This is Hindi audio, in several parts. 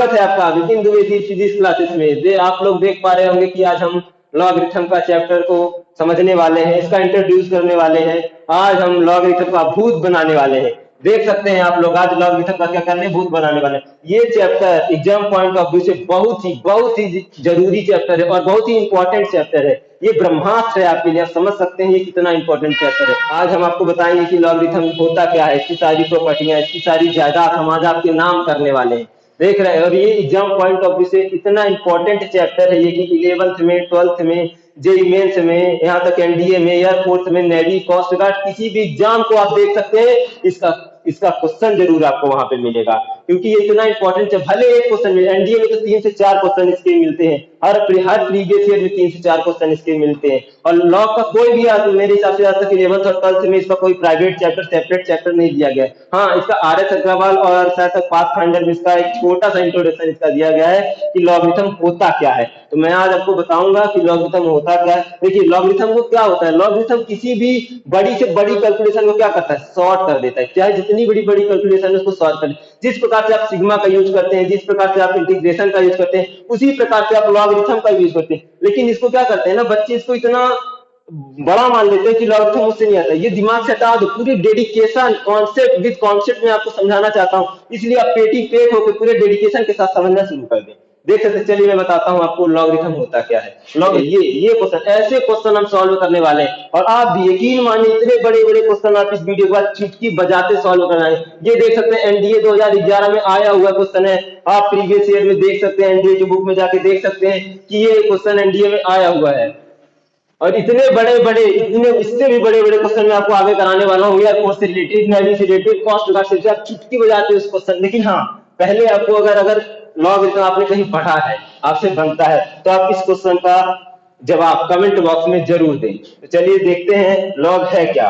स्वागत है आपका विपिन द्विवेदी फिजिक्स क्लासेस में। आप लोग देख पा रहे होंगे कि आज हम लॉगरिथम का चैप्टर को समझने वाले हैं, इसका इंट्रोड्यूस करने वाले हैं। आज हम लॉगरिथम का भूत बनाने वाले हैं। देख सकते हैं आप लोग, आज लॉगरिथम का क्या करने, भूत बनाने वाले हैं। ये chapter exam point of view से बहुत ही जरूरी चैप्टर है और बहुत ही इंपॉर्टेंट चैप्टर है। ये ब्रह्मास्त्र है आपके लिए, आप समझ सकते हैं ये कितना इंपॉर्टेंट चैप्टर है। आज हम आपको बताएंगे कि लॉगरिथम होता क्या है, इसकी सारी प्रॉपर्टियां, इसकी सारी जायदाद हम आज आपके नाम करने वाले हैं। देख रहे हैं, और ये एग्जाम पॉइंट ऑफ व्यू से इतना इंपॉर्टेंट चैप्टर है ये कि 11th में, 12th में, जेई मेंस में, यहाँ तक एनडीए में, एयरफोर्स में, नेवी, कोस्ट गार्ड, किसी भी एग्जाम को आप देख सकते हैं, इसका इसका क्वेश्चन जरूर आपको वहां पे मिलेगा, क्योंकि ये इतना इंपॉर्टेंट है। भले एक क्वेश्चन मिले, एनडीए में तो 3 से 4 क्वेश्चन इसके मिलते हैं, हर प्रीवियस ईयर में 3 से 4 क्वेश्चन इसके मिलते हैं। और लॉ का कोई भी मेरे हिसाब से आज तक 11th और 12th में इसका कोई प्राइवेट चैप्टर, सेपरेट चैप्टर नहीं दिया गया है। हाँ, इसका आर.एस. अग्रवाल और शायद तक पाथफाइंडर में इसका एक छोटा सा इंट्रोडक्शन इसका दिया गया है कि लॉगरिथम होता क्या है। तो मैं आज आपको बताऊंगा कि लॉगरिथम होता क्या है। देखिए, लॉगरिथम को क्या होता है, लॉगरिथम किसी भी बड़ी से बड़ी कैलकुलेशन को क्या करता है, शॉर्ट कर देता है। चाहे जितनी बड़ी बड़ी कैलकुलेशन है उसको शॉर्ट कर देता है। जिस प्रकार से आप सिग्मा का यूज करते हैं, जिस प्रकार से आप इंटीग्रेशन का यूज करते हैं, उसी प्रकार से आप लॉगरिथम का यूज करते हैं। लेकिन इसको क्या करते हैं ना बच्चे, इसको इतना बड़ा मान लेते हैं कि लॉगरिथम मुझसे नहीं आता। ये दिमाग से हटा दो, पूरी डेडिकेशन, कॉन्सेप्ट विद कॉन्सेप्ट में आपको समझाना चाहता हूँ, इसलिए आप पेटी पेट होकर पूरे डेडिकेशन के साथ समझना शुरू कर दें। देख सकते, चलिए मैं बताता हूँ आपको लॉगरिथम होता क्या है। लॉग ये क्वेश्चन, ऐसे क्वेश्चन हम सॉल्व करने वाले हैं, और आप भी यकीन मानिए इतने बड़े बड़े क्वेश्चन आप इस वीडियो के बाद चुटकी बजाते सॉल्व कराएं। ये देख सकते हैं एनडीए 2011 में आया हुआ क्वेश्चन है। आप प्रीवियस ईयर में देख सकते हैं, एनडीए की बुक में जाके देख सकते हैं कि ये क्वेश्चन एनडीए में आया हुआ है। और इतने बड़े बड़े, इतने इससे भी बड़े बड़े क्वेश्चन मैं आपको आगे कराने वाला हूँ, एयरफोर्स से रिलेटेड, नेवी से रिलेटेड, कोस्ट गार्ड से, आप चुटकी बजाते उस क्वेश्चन। लेकिन हाँ, पहले आपको अगर लॉगरिथम आपने कहीं पढ़ा है, आपसे बनता है, तो आप इस क्वेश्चन का जवाब कमेंट बॉक्स में जरूर दें। तो चलिए देखते हैं लॉग है क्या।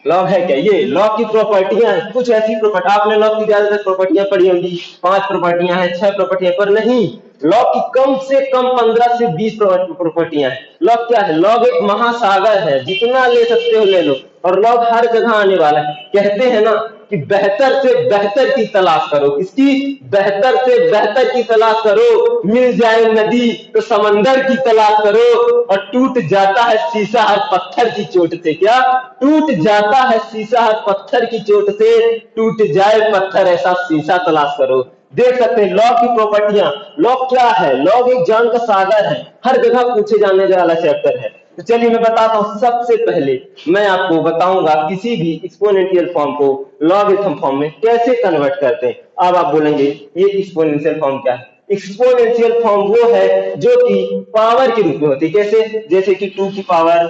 लॉग है क्या, ये लॉग की प्रॉपर्टियां हैं, कुछ ऐसी प्रॉपर्टी, आपने लॉग की ज्यादातर प्रॉपर्टियां पढ़ी होंगी, 5 प्रॉपर्टियां हैं, 6 प्रॉपर्टियां, पर नहीं, लॉग की कम से कम 15 से 20 प्रॉपर्टियां हैं। लॉग क्या है, लॉग एक महासागर है, जितना ले सकते हो ले लो, और लॉग हर जगह आने वाला है। कहते हैं ना कि बेहतर से बेहतर की तलाश करो, किसकी, बेहतर से बेहतर की तलाश करो। मिल जाए नदी तो समंदर की तलाश करो, और टूट जाता है शीशा हर पत्थर की चोट से। क्या टूट जाता है शीशा हर पत्थर की चोट से, टूट जाए पत्थर ऐसा शीशा तलाश करो। देख सकते हैं लॉग की प्रॉपर्टियां। लॉग क्या है, लॉग एक ज्ञान का सागर है, हर जगह पूछे जाने वाला चैप्टर है। तो चलिए मैं बताता हूं, सबसे पहले मैं आपको बताऊंगा किसी भी एक्सपोनेंशियल फॉर्म को लॉगरिथम फॉर्म में कैसे कन्वर्ट करते हैं। अब आप बोलेंगे ये एक्सपोनेंशियल फॉर्म क्या है। एक्सपोनेंशियल फॉर्म वो है जो कि पावर के रूप में होती है। कैसे, जैसे कि 2 की पावर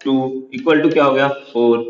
2 इक्वल टू क्या हो गया, 4।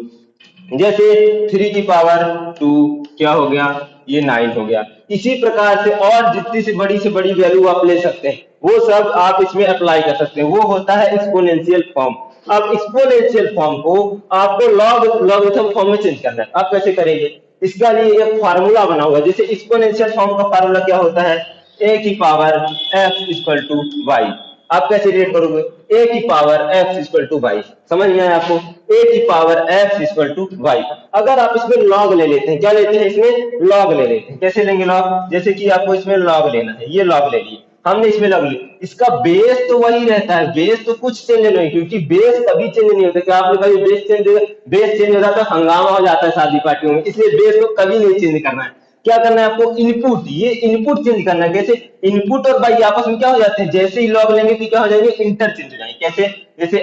जैसे 3 की पावर 2 क्या हो गया, ये 9 हो गया। इसी प्रकार से और जितनी से बड़ी वैल्यू आप ले सकते हैं, वो सब आप इसमें अप्लाई कर सकते हैं। वो होता है एक्सपोनेंशियल फॉर्म। अब एक्सपोनेंशियल फॉर्म को आपको लॉगरिथम फॉर्म में चेंज करना है। आप कैसे करेंगे, इसका लिए एक फार्मूला बना हुआ है। जैसे एक्सपोनेंशियल फॉर्म का फार्मूला क्या होता है, a की power f equal to y. आप कैसे रिलेट करोगे, a की power x equal to y, समझ में आया आपको, a की power x equal to y. अगर आप इसमें लॉग ले लेते हैं, क्या लेते हैं, इसमें लॉग ले लेते हैं। कैसे लेंगे लॉग, जैसे कि आपको इसमें लॉग लेना है, ये लॉग ले लिए हमने, इसमें लॉग लिया, इसका बेस तो वही रहता है, बेस तो कुछ चेंज नहीं, क्योंकि बेस कभी चेंज नहीं होता। क्या आपने कभी बेस चेंज हो जाता है, हंगामा हो जाता है शादी पार्टियों में, इसलिए बेस को कभी नहीं चेंज करना है। क्या करना है आपको, इनपुट, ये इनपुट चेंज करना है। कैसे, इनपुट और वाई आपस में क्या हो जाते हैं, जैसे ही लॉग लेंगे तो क्या हो जाएंगे, इंटरचेंज हो जाएंगे। कैसे, जैसे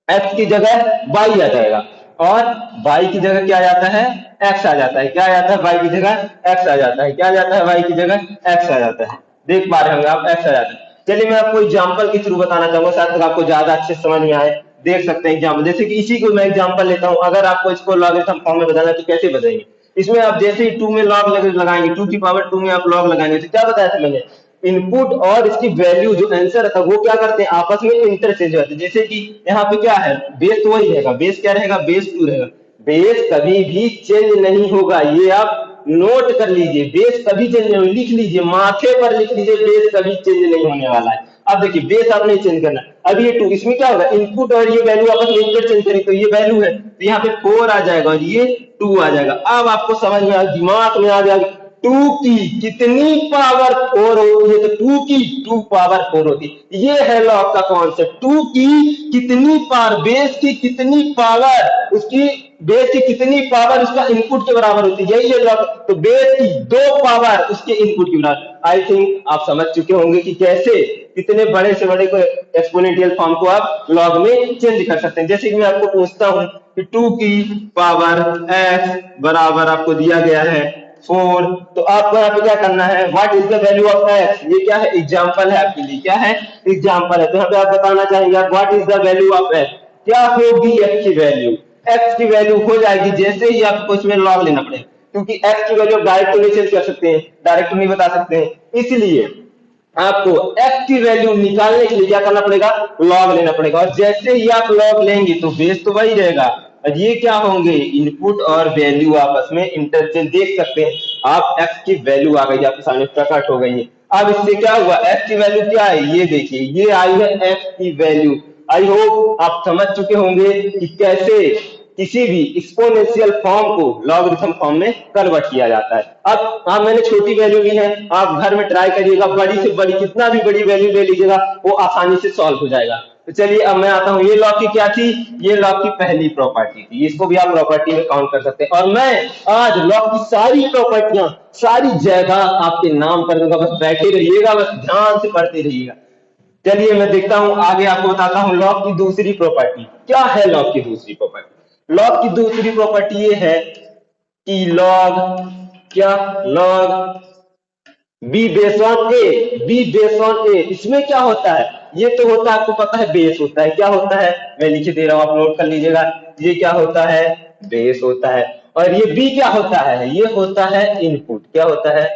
एक्स की जगह वाई आ जाएगा, और वाई की जगह क्या आ जाता है, एक्स आ जाता है। क्या आ जाता है, वाई की जगह एक्स आ जाता है। क्या आ जाता है, वाई की जगह एक्स आ जाता है। देख पा रहे होंगे आप, एक्स आ जाता है। चलिए मैं आपको एग्जाम्पल के थ्रू बताना चाहूंगा, शायद तक आपको ज्यादा अच्छे समझ में आए। देख सकते हैं एग्जाम्पल, जैसे कि इसी को मैं एग्जाम्पल लेता हूं। अगर आपको इसको लॉगरिथम फॉर्म में बताना है तो कैसे बताएंगे, इसमें आप जैसे ही 2 में लॉग लगाएंगे, 2 की पावर 2 में आप लॉग लगाएंगे, तो क्या बताया था मैंने, इनपुट और इसकी वैल्यू जो आंसर था वो क्या करते हैं, आपस में इंटरचेंज होते हैं। जैसे कि यहाँ पे क्या है, बेस तो वही रहेगा, बेस क्या रहेगा, बेस 2 रहेगा। बेस कभी भी चेंज नहीं होगा, ये आप नोट कर लीजिए, बेस कभी चेंज नहीं होगा, लिख लीजिए, माथे पर लिख लीजिए, बेस कभी चेंज नहीं होने वाला है। अब देखिए बेस आपने चेंज करना, अब ये 2, इसमें क्या होगा, इनपुट और ये वैल्यू आपस में इंटरचेंज करेंगे, तो ये वैल्यू है, तो यहाँ पे 4 आ जाएगा और ये 2 आ जाएगा। अब आपको समझ में आ, दिमाग में आ जाएगा, टू की कितनी पावर 4 होती है, तो टू की 2 पावर 4 होती है। ये है लॉग का कॉन्सेप्ट, टू की कितनी पावर, बेस की कितनी पावर, उसकी बेस की कितनी पावर उसका इनपुट के बराबर होती है, यही है लॉग। तो बेस की 2 पावर उसके इनपुट के बराबर। आई थिंक आप समझ चुके होंगे कि कैसे कितने बड़े से बड़े को एक्सपोनेंशियल फॉर्म को आप लॉग में चेंज कर सकते हैं। जैसे कि मैं आपको पूछता हूं कि 2 की पावर x बराबर आपको दिया गया है 4, तो आपको यहाँ पे क्या करना है, what is the value of x। ये क्या है, एग्जांपल है आपके लिए, क्या है, एग्जांपल है। तो यहाँ पे आप बताना चाहेंगे what is the value of x, क्या होगी x की वैल्यू। x की वैल्यू हो जाएगी, जैसे ही आपको इसमें लॉग लेना पड़ेगा, क्योंकि x की वैल्यू डायरेक्ट नहीं चेंज कर सकते हैं, डायरेक्ट नहीं बता सकते हैं, इसलिए आपको x की वैल्यू निकालने के लिए क्या करना पड़ेगा, लॉग लेना पड़ेगा। और जैसे ही आप लॉग लेंगे तो बेस तो वही रहेगा, और ये क्या होंगे, इनपुट और वैल्यू आपस में इंटरचेंज, देख सकते हैं आप x की वैल्यू आ गई, आपके सामने प्रकट हो गई है। अब इससे क्या हुआ, x की वैल्यू क्या है, ये देखिए ये आई है x की वैल्यू। आई होप आप समझ चुके होंगे कि कैसे किसी भी एक्सपोनेंशियल फॉर्म को लॉगरिथम फॉर्म में कन्वर्ट किया जाता है। अब आप, मैंने छोटी वैल्यू ली है, आप घर में ट्राई करिएगा, बड़ी से बड़ी कितना भी बड़ी वैल्यू ले लीजिएगा वो आसानी से सॉल्व हो जाएगा। तो चलिए अब मैं आता हूं, ये लॉग की क्या थी, ये लॉग की पहली प्रॉपर्टी थी, इसको भी आप प्रॉपर्टी में काउंट कर सकते हैं। और मैं आज लॉग की सारी प्रॉपर्टियां, सारी जगह आपके नाम कर दूंगा, बस बैठे रहिएगा, बस ध्यान से पढ़ते रहिएगा। चलिए मैं देखता हूं आगे, आपको बताता हूं लॉग की दूसरी प्रॉपर्टी क्या है। लॉग की दूसरी प्रॉपर्टी, लॉग की दूसरी प्रॉपर्टी ये है कि लॉग क्या, log b base on a, b base on a, इसमें क्या होता है, ये तो होता है आपको पता है बेस होता है, क्या होता है मैं लिख दे रहा हूं, आप नोट कर लीजिएगा, ये क्या होता है, बेस होता है। और ये बी क्या होता है, ये होता है इनपुट, क्या होता है,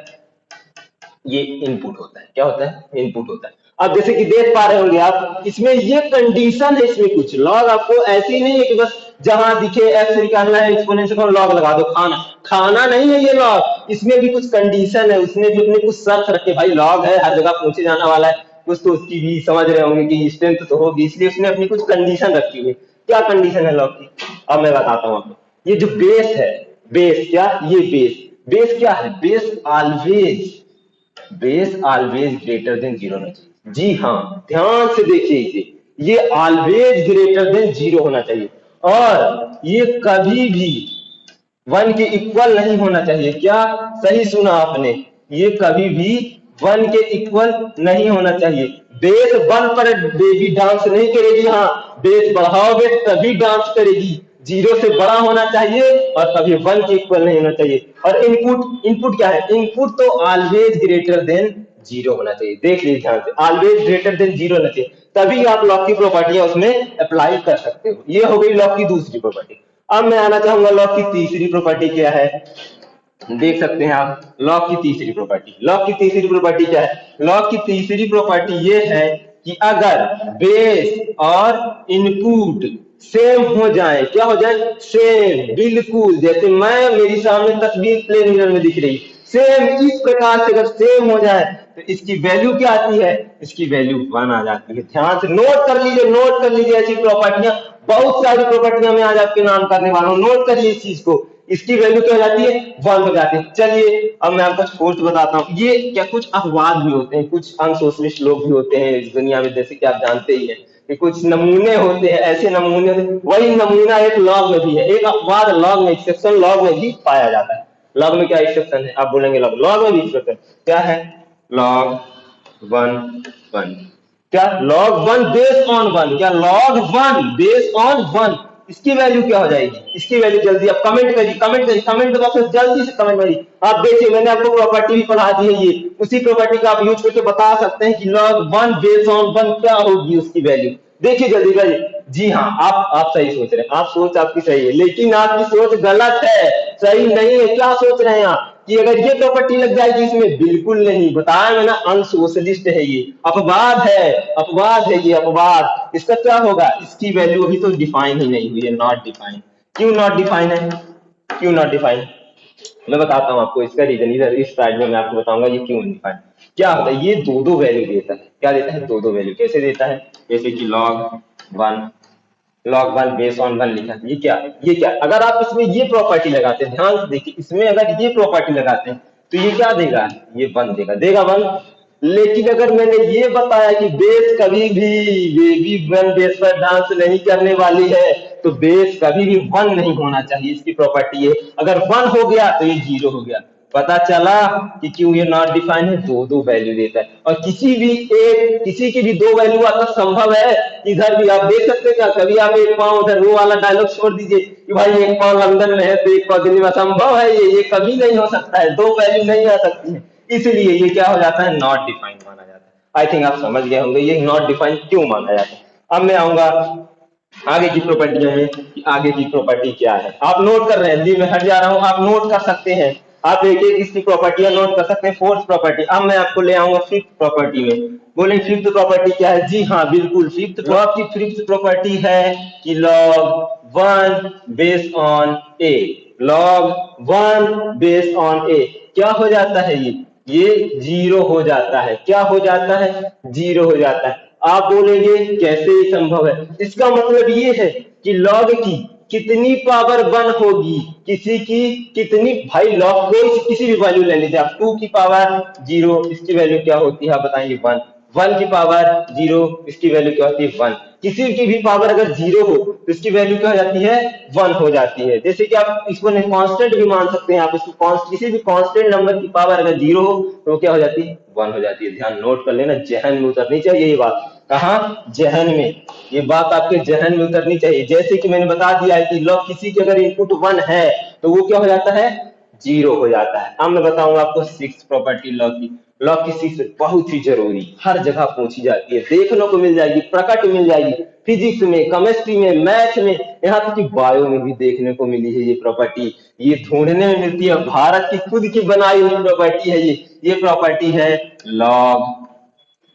ये इनपुट होता है, क्या होता है, इनपुट होता है। अब जैसे कि देख पा रहे होंगे आप, इसमें ये कंडीशन है, इसमें कुछ लॉग आपको ऐसी नहीं है कि बस जहां दिखे एक्स निकालना है एक्सपोनेंशियल को लॉग लगा दो, खाना खाना नहीं है ये लॉग, इसमें भी कुछ कंडीशन है, उसने भी अपने कुछ शर्त रखे, भाई लॉग है हर जगह पूछे जाने वाला है, कुछ तो उसकी भी समझ रहे होंगे कि स्ट्रेंथ तो होगी, इसलिए उसने अपनी कुछ कंडीशन रखी हुई। क्या कंडीशन है लॉग की, अब मैं बताता हूँ आपको। ये जो बेस है, बेस क्या, ये बेस, बेस क्या है, base always, base always greater than zero होना चाहिए। जी हाँ, ध्यान से देखिए इसे, ये ऑलवेज ग्रेटर देन जीरो होना चाहिए, और ये कभी भी 1 के इक्वल नहीं होना चाहिए। क्या, सही सुना आपने, ये कभी भी 1 के इक्वल नहीं होना चाहिए। बेस 1 पर बेबी डांस नहीं करेगी, हाँ बेस बढ़ाओगे तभी डांस करेगी, जीरो से बड़ा होना चाहिए और कभी 1 के इक्वल नहीं होना चाहिए। और इनपुट, इनपुट क्या है, इनपुट तो ऑलवेज ग्रेटर देन जीरो होना चाहिए, देख लीजिए ध्यान से, ऑलवेज ग्रेटर देन जीरो होना चाहिए, तभी आप लॉग की प्रॉपर्टियां उसमें अप्लाई कर सकते हो। ये हो गई लॉग की दूसरी प्रॉपर्टी। अब मैं आना चाहूंगा लॉग की तीसरी प्रॉपर्टी क्या है, देख सकते हैं आप लॉग की तीसरी प्रॉपर्टी। लॉग की तीसरी प्रॉपर्टी क्या है, लॉग की तीसरी प्रॉपर्टी ये है कि अगर बेस और इनपुट सेम हो जाए, क्या हो जाए, सेम, बिल्कुल जैसे मैं, मेरी सामने तस्वीर प्लेन मिरर में दिख रही, सेम इस प्रकार से अगर सेम हो जाए तो इसकी वैल्यू क्या आती है, इसकी वैल्यू 1 आ जाती है। ध्यान से नोट कर लीजिए, नोट कर लीजिए, ऐसी प्रॉपर्टियां बहुत सारी प्रॉपर्टियां मैं आज आपके नाम करने वाला हूं, नोट करिए इस चीज को, इसकी वैल्यू क्या हो जाती है, 1 हो जाती है। चलिए अब मैं आपको फोर्थ बताता हूँ, ये क्या कुछ अपवाद भी होते हैं, कुछ अनसोशलिस्ट लोग भी होते हैं इस दुनिया में, जैसे कि आप जानते ही हैं कि कुछ नमूने होते हैं, ऐसे नमूने, वही नमूना एक लॉग में भी है, एक अपवाद लॉग में, एक्सेप्शन लॉग में भी पाया जाता है। लॉग में क्या एक्सेप्शन है, आप बोलेंगे लॉग, लॉग में भी एक्सेप्शन क्या है, लॉग 1 1, क्या लॉग 1 बेस ऑन 1, क्या लॉग 1 बेस ऑन 1, इसकी वैल्यू क्या हो जाएगी, इसकी वैल्यू जल्दी आप कमेंट करिए, कमेंट करिए, कमेंट बॉक्स में जल्दी से कमेंट करिए। आप देखिए मैंने आपको प्रॉपर्टी भी पढ़ा दी है, ये उसी प्रॉपर्टी का आप यूज करके बता सकते हैं कि लॉग 1 बेस ऑन 1 क्या होगी उसकी वैल्यू। देखिए जल्दी करिए। जी हाँ, आप सही सोच रहे हैं, आप सोच आपकी सही है, लेकिन आपकी सोच गलत है, सही नहीं है। क्या सोच रहे हैं आप कि अगर ये प्रॉपर्टी लग जाएगी इसमें, बिल्कुल नहीं, बताया मैंने अनसोशलिस्ट है ये, अपवाद है, अपवाद है ये, अपवाद। इसका क्या होगा, इसकी वैल्यू अभी तो डिफाइन ही नहीं हुई है, नॉट डिफाइन। क्यों नॉट डिफाइन है, क्यों नॉट डिफाइन, मैं बताता हूं आपको इसका रीजन, इधर इस स्लाइड में मैं आपको बताऊंगा ये क्यों डिफाइन। क्या होता है, ये दो दो वैल्यू देता है, क्या देता है, दो दो वैल्यू, कैसे देता है, जैसे कि log 1, log 1 बेस ऑन 1 लिखा है, ये क्या, ये क्या, अगर आप इसमें ये प्रॉपर्टी लगाते हैं, ध्यान से देखिए, इसमें अगर ये प्रॉपर्टी लगाते हैं तो ये क्या देगा, ये 1 देगा, देगा 1। लेकिन अगर मैंने ये बताया कि बेस कभी भी बेबी 1 बेस पर डांस नहीं करने वाली है, तो बेस कभी भी 1 नहीं होना चाहिए, इसकी प्रॉपर्टी है। अगर 1 हो गया तो ये 0 हो गया। पता चला कि क्यों ये नॉट डिफाइन है, दो दो वैल्यू देता है, और किसी की भी दो वैल्यू आता संभव है। इधर भी आप देख सकते हैं क्या, कभी आप एक पाँव उधर वो वाला डायलॉग छोड़ दीजिए कि भाई एक पाँव लंदन में है तो एक पाँव दिल्ली में, संभव है ये कभी नहीं हो सकता है, दो वैल्यू नहीं आ सकती है। इसलिए ये क्या हो जाता है, नॉट डिफाइंड माना जाता है। आई थिंक आप समझ गए होंगे ये नॉट डिफाइंड क्यों माना जाता है। अब मैं आऊंगा आगे की प्रॉपर्टियों में कि आगे की प्रॉपर्टी क्या है। आप नोट कर रहे हैं जी, मैं हट जा रहा हूं, आप नोट कर सकते हैं। आप एक एक इसकी प्रॉपर्टियां नोट कर सकते हैं। फोर्थ प्रॉपर्टी, अब मैं आपको ले आऊंगा फिफ्थ प्रॉपर्टी में। बोले फिफ्थ प्रॉपर्टी क्या है, जी हाँ बिल्कुल, फिफ्थ लॉ की फिफ्थ प्रॉपर्टी है कि log 1 based on a, log 1 based on a क्या हो जाता है, ये 0 हो जाता है। क्या हो जाता है, 0 हो जाता है। आप बोलेंगे कैसे ये संभव है, इसका मतलब ये है कि लॉग की कितनी पावर 1 होगी, किसी की कितनी, भाई लॉग कोई किसी भी वैल्यू ले लीजिए आप, 2 की पावर 0 इसकी वैल्यू क्या होती है आप बताएंगे, 1। 1 की पावर 0 इसकी वैल्यू क्या होती है, 1। किसी की भी पावर अगर 0 हो तो इसकी वैल्यू क्या हो जाती है, 1 हो जाती है। जैसे कि आप इसको कांस्टेंट भी मान सकते हैं, आप इसको किसी भी कांस्टेंट नंबर की पावर अगर 0 हो तो वो क्या हो जाती है, 1 हो जाती है। ध्यान नोट कर लेना, जहन में उतरनी चाहिए ये बात। कहा, जहन में, ये बात आपके जहन में उतरनी चाहिए। जैसे कि मैंने बता दिया है कि लॉग किसी की अगर इनपुट 1 है तो वो क्या हो जाता है, 0 हो जाता है। अब मैं बताऊंगा आपको सिक्स प्रॉपर्टी लॉग की। लॉग की सिक्स बहुत ही जरूरी, हर जगह पूछी जाती है, देखने को मिल जाएगी, प्रकट मिल जाएगी, फिजिक्स में, केमिस्ट्री में, मैथ में, यहाँ तक कि बायो में भी देखने को मिली है ये प्रॉपर्टी। ये ढूंढने में मिलती है, भारत की खुद की बनाई हुई प्रॉपर्टी है ये प्रॉपर्टी है लॉग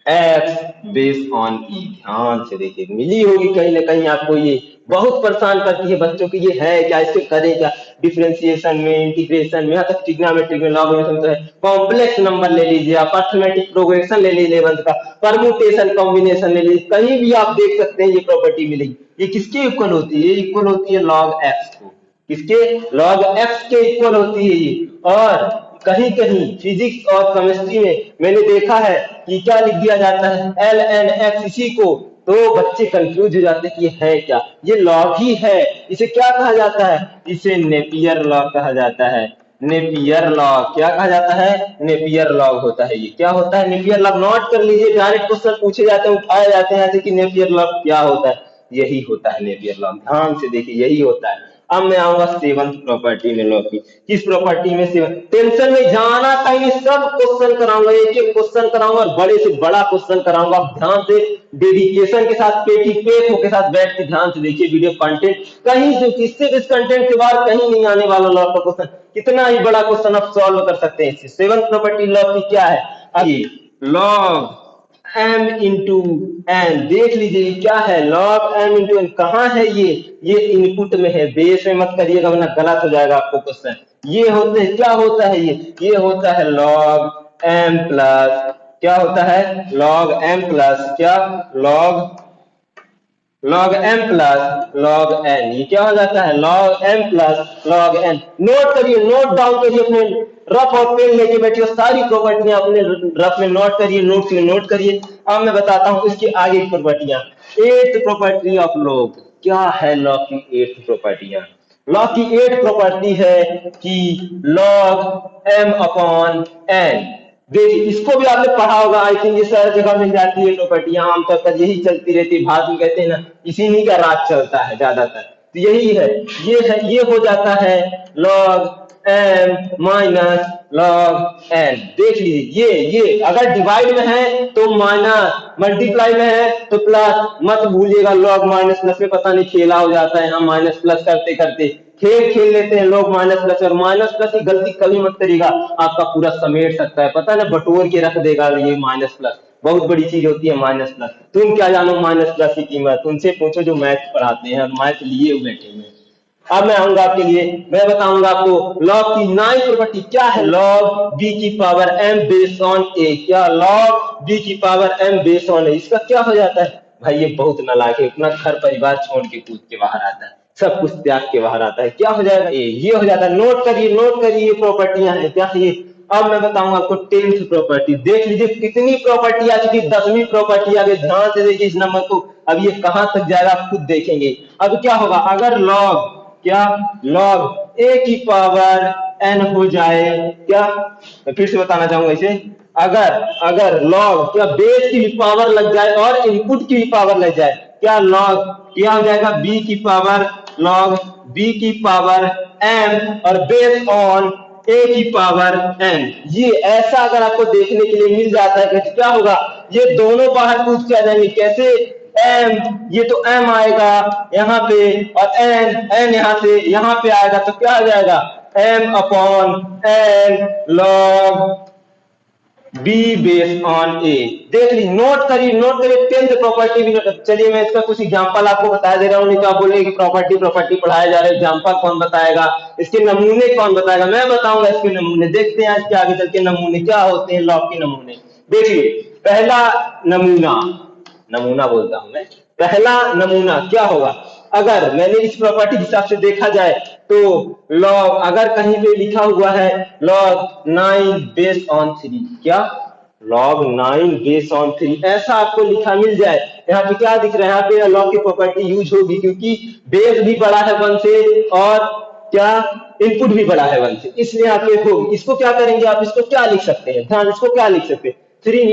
एक्स बेस्ड ऑन ई। ध्यान से देखिए, मिली होगी कहीं ना कहीं आपको, ये बहुत परेशान करती है बच्चों की, ये है क्या, इससे करें क्या, डिफरेंशिएशन में, इंटीग्रेशन में, यहाँ तक ट्रिग्नोमेट्री में, लॉगरिथम है, कॉम्प्लेक्स नंबर ले लीजिए आप, अर्थमेटिक प्रोग्रेशन ले लीजिए 11th का, परम्यूटेशन कॉम्बिनेशन ले लीजिए, कहीं भी आप देख सकते हैं ये प्रॉपर्टी मिलेगी। ये किसके इक्वल होती है, ये इक्वल होती है लॉग एक्स को, किसके, लॉग एक्स के इक्वल होती है ये। और कहीं कहीं फिजिक्स और केमिस्ट्री में मैंने देखा है कि क्या लिख दिया जाता है, एल एन एक्स, इसी को, तो बच्चे कंफ्यूज हो जाते हैं कि ये है क्या, ये लॉग ही है। इसे क्या कहा जाता है, इसे नेपियर लॉग कहा जाता है। नेपियर लॉग क्या कहा जाता है, नेपियर लॉग होता है। ये क्या होता है, नेपियर लॉग। नोट कर लीजिए, डायरेक्ट क्वेश्चन पूछे जाते हैं, उठाए जाते हैं ऐसे कि नेपियर लॉग क्या होता है, यही होता है नेपियर लॉग। ध्यान से देखिए, यही होता है। अब मैं आऊंगा सेवंथ प्रॉपर्टी में लॉ की। किस प्रॉपर्टी में, सेवन, टेंशन में जाना कहीं, सब क्वेश्चन कराऊंगा, एक एक क्वेश्चन कराऊंगा, और बड़े से बड़ा क्वेश्चन कराऊंगा। ध्यान से, डेडिकेशन के साथ, पेटी पेट के साथ बैठ के ध्यान से देखिए वीडियो कंटेंट, कहीं जो किससे इस कंटेंट के बाद कहीं नहीं आने वाला लॉ का क्वेश्चन, कितना ही बड़ा क्वेश्चन आप सॉल्व कर सकते हैं इससे। सेवंथ प्रॉपर्टी लॉ की क्या है, अभी लॉग m इंटू एन, देख लीजिए क्या है, लॉग m इंटू एन। कहाँ है ये इनपुट में है, बेस में मत करिएगा वरना गलत हो जाएगा आपको क्वेश्चन। ये होते हैं, क्या होता है ये होता है लॉग m प्लस, क्या होता है, लॉग m प्लस क्या, log log m plus log n, ये क्या हो जाता है, log m plus log n। Note करिए, नोट डाउन करिए, अपने रफ और पेन लेके बैठिए, सारी प्रॉपर्टियां अपने रफ में नोट करिए, नोट्स में नोट करिए। अब मैं बताता हूं इसकी आगे की प्रॉपर्टियां। एट प्रॉपर्टी ऑफ लॉग, क्या है लॉ की एट प्रॉपर्टियां, लॉ की एट प्रॉपर्टी है कि लॉग m अपॉन n। देखिए, इसको भी आपने पढ़ा होगा, आई थिंक ये सारी जगह मिल जाती है प्रॉपर्टियां, आमतौर पर यही चलती रहती है, भारत में कहते हैं ना, इसी का राज चलता है ज्यादातर, तो यही है, ये हो जाता है log m minus log n। देख लीजिए, ये अगर डिवाइड में है तो माइनस, मल्टीप्लाई में है तो प्लस, मत भूलिएगा लॉग माइनस प्लस में पता नहीं खेला हो जाता है, हम माइनस प्लस करते करते खेल लेते हैं लोग माइनस प्लस, और माइनस प्लस की गलती कभी मत करिएगा, आपका पूरा समेट सकता है, पता है ना, बटोर के रख देगा ये माइनस प्लस, बहुत बड़ी चीज होती है माइनस प्लस। तुम क्या जानो माइनस प्लस की कीमत, उनसे पूछो जो मैथ पढ़ाते हैं और मैथ लिए हुए बैठे हुए हैं। अब मैं आऊंगा आपके लिए, मैं बताऊंगा आपको लॉग की नाइन्थ प्रॉपर्टी क्या है, लॉग बी की power m base on a। क्या, लॉग बी की power m base on a, इसका क्या हो जाता है, भाई ये बहुत नालायक है, अपना घर परिवार छोड़ के कूद के बाहर आता है, सब कुछ त्याग के बाहर आता है, क्या हो जाएगा, ये हो जाता है। नोट करिए, नोट करिए, ये प्रॉपर्टियां हैं क्या, ये अब मैं बताऊंगा आपको 10th प्रॉपर्टी। देख लीजिए कितनी प्रॉपर्टी आ चुकी, 10वीं प्रॉपर्टी आ गई। ध्यान से देखिए इस नंबर को, अब ये कहां तक जाएगा आप खुद देखेंगे। अब क्या होगा, अगर लॉग क्या लॉग ए की पावर एन हो जाए, क्या मैं फिर से बताना चाहूंगा इसे, अगर अगर लॉग क्या बेस की भी पावर लग जाए और इनपुट की भी पावर लग जाए, क्या लॉग क्या हो जाएगा, बी की पावर लॉग बी की पावर एम और बेस ऑन ए की पावर एन। ये ऐसा अगर आपको देखने के लिए मिल जाता है तो क्या होगा, ये दोनों बाहर कूद के आ जाएंगे। कैसे, एम, ये तो एम आएगा यहाँ पे और एन एन यहाँ से यहाँ पे आएगा, तो क्या आ जाएगा, m upon n log b base on a. देख ली, नोट करिए 10th प्रॉपर्टी भी नोट। चलिए मैं इसका कुछ एग्जांपल आपको बता दे रहा हूँ, नहीं तो आप बोलेंगे कि प्रॉपर्टी प्रॉपर्टी पढ़ाया जा रहा है, एग्जांपल कौन बताएगा, इसके नमूने कौन बताएगा, मैं बताऊंगा इसके नमूने। देखते हैं आज के आगे चल के नमूने क्या होते हैं, लॉग के नमूने। देखिए पहला नमूना, नमूना बोलता हूं मैं, पहला नमूना क्या होगा, अगर मैंने इस प्रॉपर्टी के हिसाब से देखा जाए तो लॉग, अगर कहीं पे लिखा हुआ है लॉग 9 बेस ऑन 3, क्या लॉग 9 बेस ऑन 3 ऐसा आपको लिखा मिल जाए, यहाँ पे क्या दिख रहा है, यहाँ पे लॉग की प्रॉपर्टी यूज होगी क्योंकि बेस भी बड़ा है 1 से और क्या इनपुट भी बड़ा है 1 से, इसलिए यहाँ पे होगी। इसको क्या करेंगे आप, इसको क्या लिख सकते हैं, ध्यान, इसको क्या लिख सकते हैं,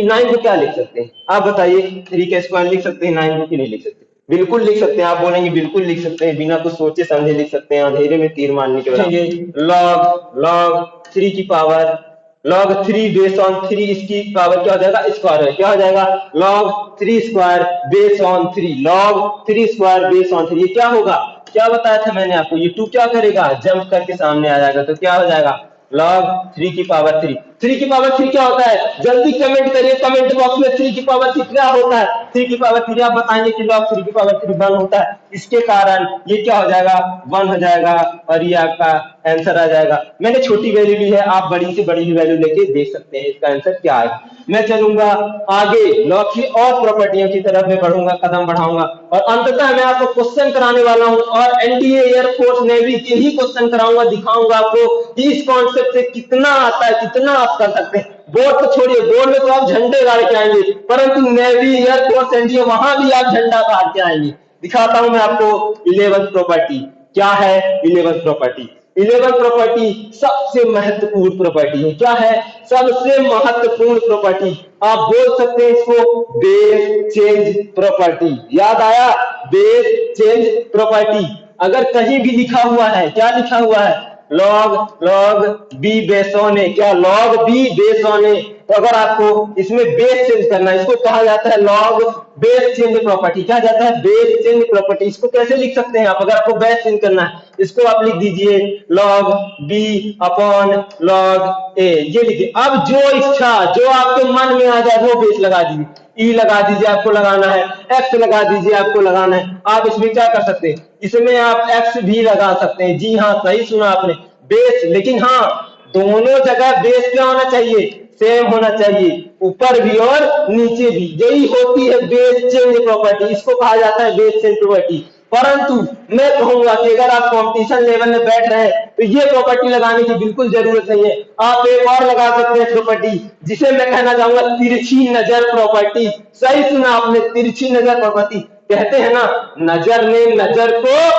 9 को क्या लिख सकते हैं आप बताइए, 3 का स्क्वायर लिख सकते हैं 9 को कि नहीं लिख सकते, बिल्कुल लिख सकते हैं। आप बोलेंगे बिल्कुल लिख सकते हैं, बिना कुछ सोचे समझे लिख सकते हैं, अंधेरे में तीर मारने के बजाय। लॉग लॉग 3 की पावर लॉग 3 बेस ऑन 3, इसकी पावर क्या हो जाएगा, स्क्वायर है, क्या हो जाएगा, log 3 square base on 3, log 3 square base on 3। ये क्या होगा, क्या बताया था मैंने आपको, ये 2 क्या करेगा, जंप करके सामने आ जाएगा, तो क्या हो जाएगा, लॉग 3 की पावर 3। 3 की पावर 3 क्या होता है, जल्दी कमेंट करिए कमेंट बॉक्स में, 3 की पावर 3 क्या होता है, 3 की पावर 3 आप बताएंगे कि लॉग 3 की पावर 3 1 होता है, इसके कारण ये क्या हो जाएगा, 1 हो जाएगा और ये आपका आंसर आ जाएगा। मैंने छोटी वैल्यू ली है, आप बड़ी से बड़ी वैल्यू लेके देख सकते हैं इसका आंसर क्या है। मैं चलूंगा आगे, लॉग की और प्रॉपर्टियों की तरफ मैं बढ़ूंगा, कदम बढ़ाऊंगा और अंततः मैं आपको क्वेश्चन कराने वाला हूं और एनडीए एयरफोर्स नेवी के ही क्वेश्चन कराऊंगा, दिखाऊंगा आपको कि इस कॉन्सेप्ट से कितना आता है, कितना आप कर सकते हैं। बोर्ड तो छोड़िए, बोर्ड में तो आप झंडे गाड़ के आएंगे, परंतु नेवी एयरफोर्स एनडीए वहां भी आप झंडा गाड़ के आएंगे। दिखाता हूं मैं आपको 11th प्रॉपर्टी क्या है। 11th प्रॉपर्टी 11th प्रॉपर्टी सबसे महत्वपूर्ण प्रॉपर्टी है, क्या है, सबसे महत्वपूर्ण प्रॉपर्टी, आप बोल सकते हैं इसको बेस चेंज प्रॉपर्टी। याद आया, बेस चेंज प्रॉपर्टी। अगर कहीं भी लिखा हुआ है, क्या लिखा हुआ है, log log b base on a, क्या log b base on a, तो अगर आपको इसमें बेस चेंज करना है, इसको कहा जाता है लॉग बेस चेंज प्रॉपर्टी। क्या जाता है, बेस चेंज प्रॉपर्टी। इसको कैसे लिख सकते हैं आप, अगर आपको बेस चेंज करना है, इसको आप लिख दीजिए लॉग बी अपॉन लॉग ए, ये लिखिए। अब जो इच्छा, जो आपके मन में आ जाए वो बेस लगा दीजिए, ई लगा दीजिए आपको लगाना है, एक्स लगा दीजिए आपको लगाना है। आप इसमें क्या कर सकते हैं, इसमें आप एक्स भी लगा सकते हैं। जी हाँ, सही सुना आपने, बेस। लेकिन हाँ, दोनों जगह बेस क्या होना चाहिए, सेम होना चाहिए, ऊपर भी और नीचे भी। यही होती है बेस चेंज प्रॉपर्टी, इसको कहा जाता है बेस चेंज प्रॉपर्टी। परंतु मैं कहूंगा कि अगर आप कंपटीशन लेवल में बैठ रहे हैं तो ये प्रॉपर्टी लगाने की बिल्कुल जरूरत नहीं है। आप एक और लगा सकते हैं प्रॉपर्टी, जिसे मैं कहना चाहूंगा तिरछी नजर प्रॉपर्टी। सही सुना आपने, तिरछी नजर प्रॉपर्टी। कहते हैं ना, नजर ने नजर भर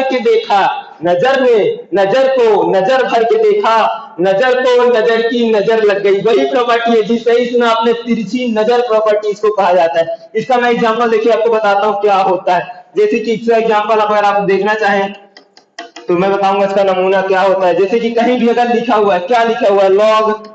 के देखा, नजर ने नजर को नजर भर के देखा, नजर को नजर की नजर लग गई। वही प्रॉपर्टी है जी, सही सुना आपने, तिरछी नजर प्रॉपर्टी इसको कहा जाता है। इसका मैं एग्जांपल देखिए आपको बताता हूँ क्या होता है। जैसे कि इसका एग्जांपल अगर आप देखना चाहें तो मैं बताऊंगा इसका नमूना क्या होता है। जैसे कि कहीं भी अगर लिखा हुआ है, क्या लिखा हुआ है, log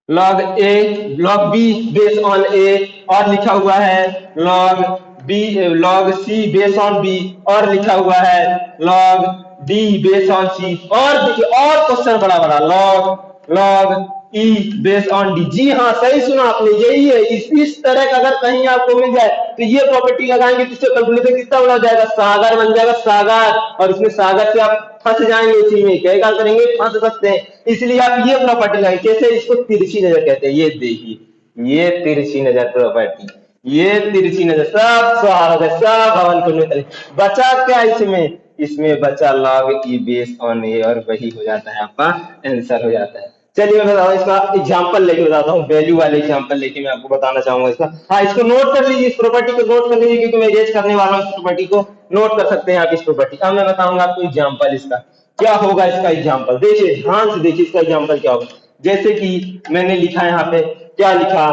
log a log b base on a, और लिखा हुआ है log b log c base on b, और लिखा हुआ है log d base on c, और देखिए और क्वेश्चन बड़ा बड़ा log log e base on d. जी हाँ, सही सुना आपने, यही है। इस तरह का अगर कहीं आपको मिल जाए तो ये प्रॉपर्टी लगाएंगे तो इससे कैलकुलेटर कितना बड़ा हो जाएगा, सागर बन जाएगा, सागर। और इसमें सागर से आप फंस जाएंगे, इसी में क्या करेंगे, फंस सकते हैं। इसलिए आप ये प्रॉपर्टी लगाए, कैसे, इसको तिरछी नजर कहते हैं। ये देखिए, ये तिरछी नजर प्रॉपर्टी, ये तिरछी नजर, सब स्वागत है, सब हवन कुंड में बचा क्या इसमें, इसमें बचा log e base on a, और वही हो जाता है आपका आंसर हो जाता है। चलिए मैं बताऊँ इसका एग्जाम्पल लेके बताता हूँ, वैल्यू वाले एग्जाम्पल लेके मैं आपको बताना चाहूंगा इसका। हाँ, इसको नोट कर लीजिए, इस प्रॉपर्टी को नोट कर लीजिए, क्योंकि मैं रेज करने वाला हूँ इस प्रॉपर्टी को। नोट कर सकते हैं आप इस प्रॉपर्टी। अब मैं बताऊंगा आपको एग्जाम्पल इसका क्या होगा। इसका एग्जाम्पल देखिए, ध्यान से देखिए इसका एग्जाम्पल क्या होगा। जैसे कि मैंने लिखा है यहाँ पे, क्या लिखा